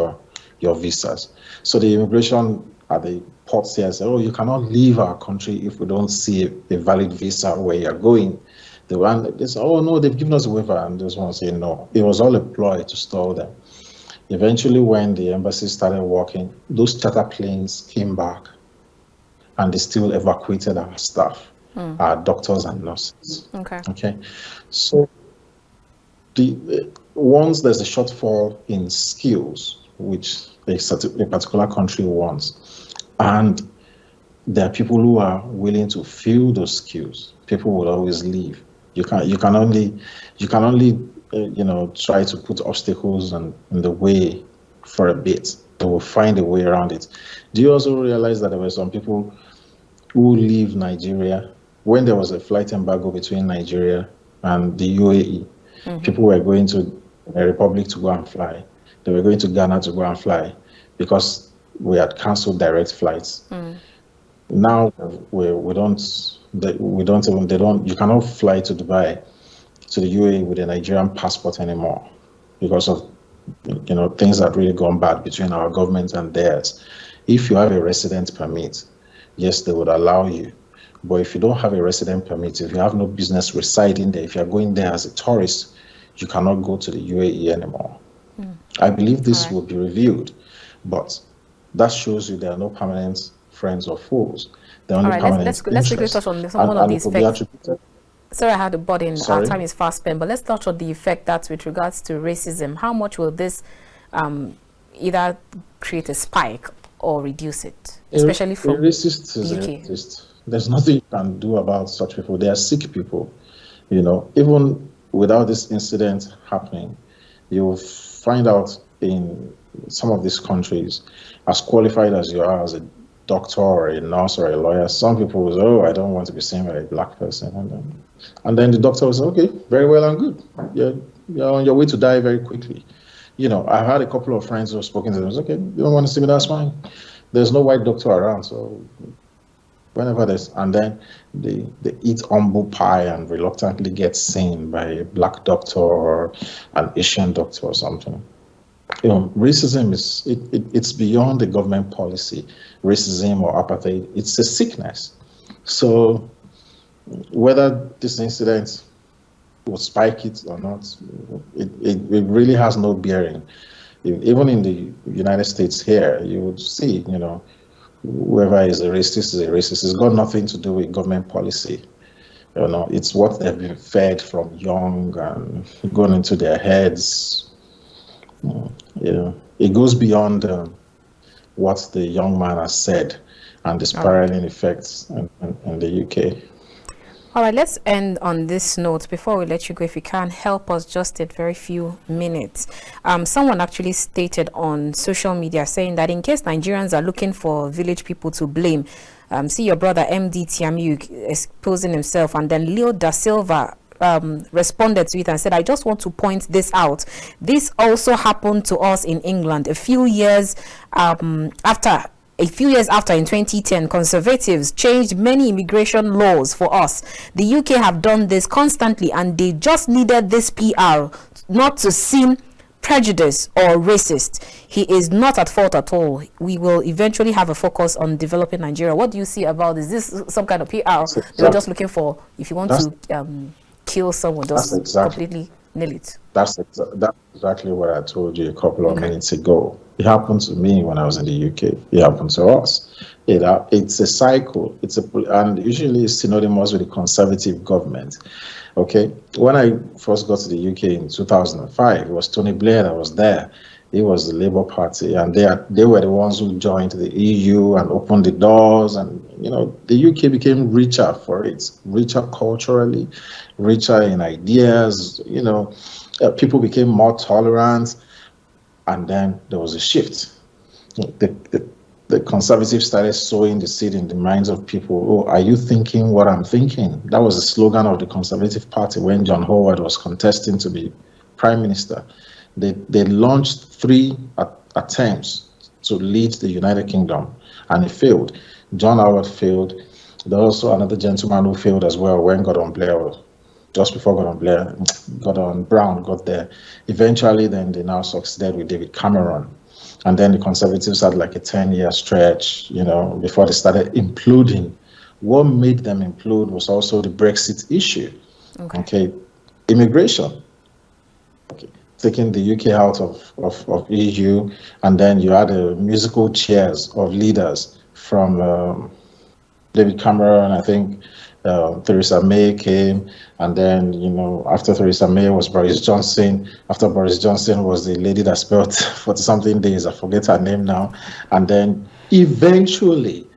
your visas. So the immigration at the port says, "Oh, you cannot leave our country if we don't see a valid visa where you're going." They say, "Oh no, they've given us a waiver," and this one say no. It was all a ploy to stall them. Eventually, when the embassy started working, those charter planes came back, and they still evacuated our staff, our doctors and nurses. Okay. So once there's a shortfall in skills, which a particular country wants, and there are people who are willing to fill those skills, people will always leave. You can only try to put obstacles in the way for a bit. They will find a way around it. Do you also realize that there were some people who leave Nigeria when there was a flight embargo between Nigeria and the UAE? People were going to the Republic to go and fly. They were going to Ghana to go and fly because we had cancelled direct flights. Now you cannot fly to Dubai, to the UAE with a Nigerian passport anymore because of things that really gone bad between our government and theirs. If you have a resident permit, yes, they would allow you. But if you don't have a resident permit, if you have no business residing there, if you're going there as a tourist, you cannot go to the UAE anymore. I believe this will be reviewed, but that shows you there are no permanent friends or foes. There are only permanent let's quickly touch on some of these effects. Sorry, I had a button. Our time is fast spent, but let's touch on the effect that's with regards to racism. How much will this either create a spike or reduce it, especially from racist is the UK? Racist. There's nothing you can do about such people. They are sick people. Even without this incident happening, you'll find out in some of these countries, as qualified as you are as a doctor or a nurse or a lawyer, some people will say, "Oh, I don't want to be seen by a black person." And then the doctor will say, "Okay, very well and good. You're on your way to die very quickly." I've had a couple of friends who have spoken to them. "Okay, you don't want to see me, that's fine. There's no white doctor around, so whenever there's," and then they eat humble pie and reluctantly get seen by a black doctor or an Asian doctor or something. Racism it's beyond the government policy. Racism or apartheid, it's a sickness. So whether this incident will spike it or not, it really has no bearing. Even in the United States here, you would see, whoever is a racist is a racist. It's got nothing to do with government policy. It's what they've been fed from young and gone into their heads. It goes beyond what the young man has said and the spiraling effects in the UK. All right, let's end on this note. Before we let you go, if you can help us just in very few minutes. Someone actually stated on social media saying that in case Nigerians are looking for village people to blame, see your brother Emdee Tiamiyu exposing himself, and then Leo da Silva responded to it and said, "I just want to point this out. This also happened to us in England a few years after. In 2010, conservatives changed many immigration laws for us. The UK have done this constantly, and they just needed this PR not to seem prejudiced or racist. He is not at fault at all. We will eventually have a focus on developing Nigeria." What do you see about this? Is this some kind of PR you're just looking for if you want to kill someone, just completely nil it? That's exactly what I told you a couple of minutes ago. It happened to me when I was in the UK. It happened to us. It's a cycle. And usually it's synonymous with the conservative government. Okay, when I first got to the UK in 2005, it was Tony Blair that was there. It was the Labour Party, and they were the ones who joined the EU and opened the doors, and the UK became richer for it, richer culturally, richer in ideas, people became more tolerant, and then there was a shift. The conservatives started sowing the seed in the minds of people. Oh, are you thinking what I'm thinking? That was the slogan of the Conservative Party when John Howard was contesting to be prime minister. They launched 3 attempts to lead the United Kingdom, and it failed. John Howard failed. There was also another gentleman who failed as well when Gordon Blair, just before Gordon Brown got there. Eventually, then they now succeeded with David Cameron. And then the Conservatives had like a 10-year stretch, before they started imploding. What made them implode was also the Brexit issue. Okay. Immigration. Okay. Taking the UK out of EU, and then you had a musical chairs of leaders from David Cameron, I think Theresa May came, and then, after Theresa May was Boris Johnson. After Boris Johnson was the lady that spent 40-something days, I forget her name now, and then eventually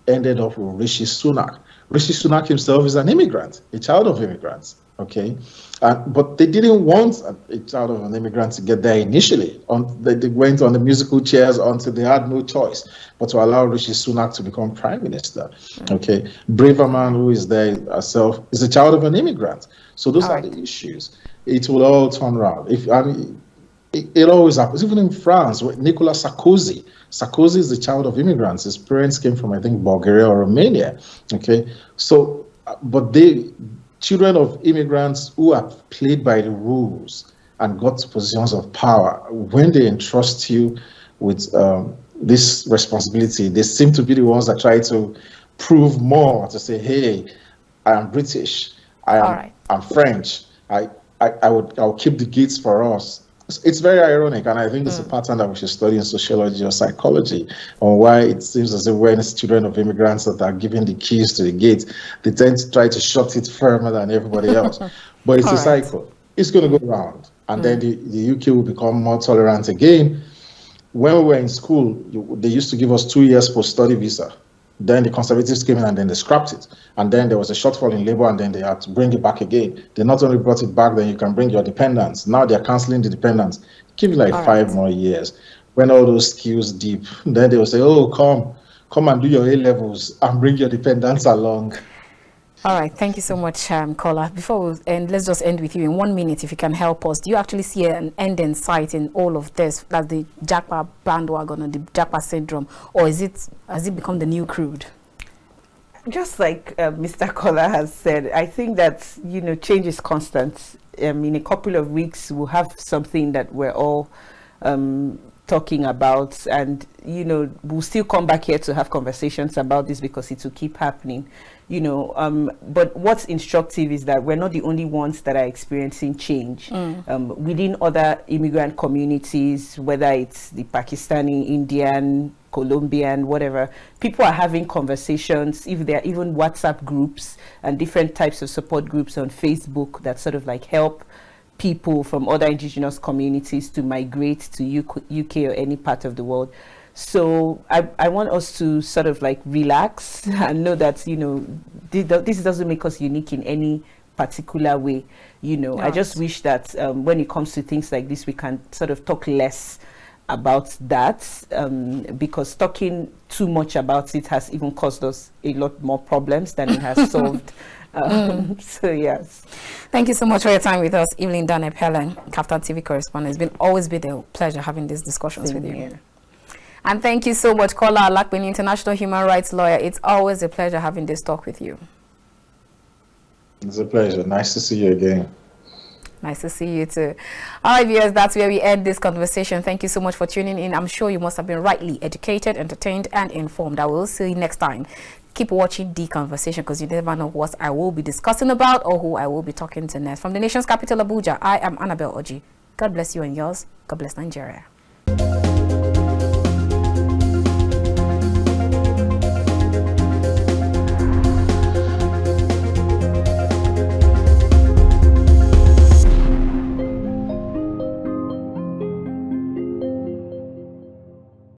ended up with Rishi Sunak. Rishi Sunak himself is an immigrant, a child of immigrants, okay? But they didn't want a child of an immigrant to get there initially. They went on the musical chairs until they had no choice but to allow Rishi Sunak to become prime minister, okay? Braverman, who is there herself, is a child of an immigrant. So those are the issues. It will all turn around. It always happens. Even in France, with Nicolas Sarkozy. Sarkozy is the child of immigrants. His parents came from, I think, Bulgaria or Romania. Okay, so but children of immigrants who have played by the rules and got to positions of power, when they entrust you with this responsibility, they seem to be the ones that try to prove more, to say, hey, I am British, I'm French, I'll keep the gates for us. It's very ironic, and I think it's a pattern that we should study in sociology or psychology on why it seems as if when it's children of immigrants that are given the keys to the gate, they tend to try to shut it firmer than everybody else. But it's a cycle. It's going to go round, and then the UK will become more tolerant again. When we were in school, they used to give us 2 years post-study visa. Then the Conservatives came in and then they scrapped it. And then there was a shortfall in labor, and then they had to bring it back again. They not only brought it back, then you can bring your dependents. Now they're cancelling the dependents. Give it like 5 more years. When all those skills deep, then they will say, oh, come and do your A-levels and bring your dependents along. All right, thank you so much, Kola. Before we end, let's just end with you in 1 minute, if you can help us. Do you actually see an end in sight in all of this, that the JAPA bandwagon or the JAPA syndrome, or has it become the new crude? Just like Mr. Kola has said, I think that, change is constant. In a couple of weeks, we'll have something that we're all talking about, and we'll still come back here to have conversations about this because it will keep happening. But what's instructive is that we're not the only ones that are experiencing change. Within other immigrant communities, whether it's the Pakistani, Indian, Colombian, whatever, people are having conversations. If there are even WhatsApp groups and different types of support groups on Facebook that sort of like help people from other indigenous communities to migrate to UK or any part of the world. So I want us to sort of like relax and know that, this doesn't make us unique in any particular way. I just wish that when it comes to things like this, we can sort of talk less about that, because talking too much about it has even caused us a lot more problems than it has solved. So yes. Thank you so much for your time with us, Evelyn Epelle, KAFTAN TV correspondent. It's always been a pleasure having these discussions with you. Here. And thank you so much, Kola Alapinni, international human rights lawyer. It's always a pleasure having this talk with you. It's a pleasure. Nice to see you again. Nice to see you too. All right, viewers, that's where we end this conversation. Thank you so much for tuning in. I'm sure you must have been rightly educated, entertained, and informed. I will see you next time. Keep watching the conversation, because you never know what I will be discussing about or who I will be talking to next. From the nation's capital, Abuja, I am Annabelle Oji. God bless you and yours. God bless Nigeria.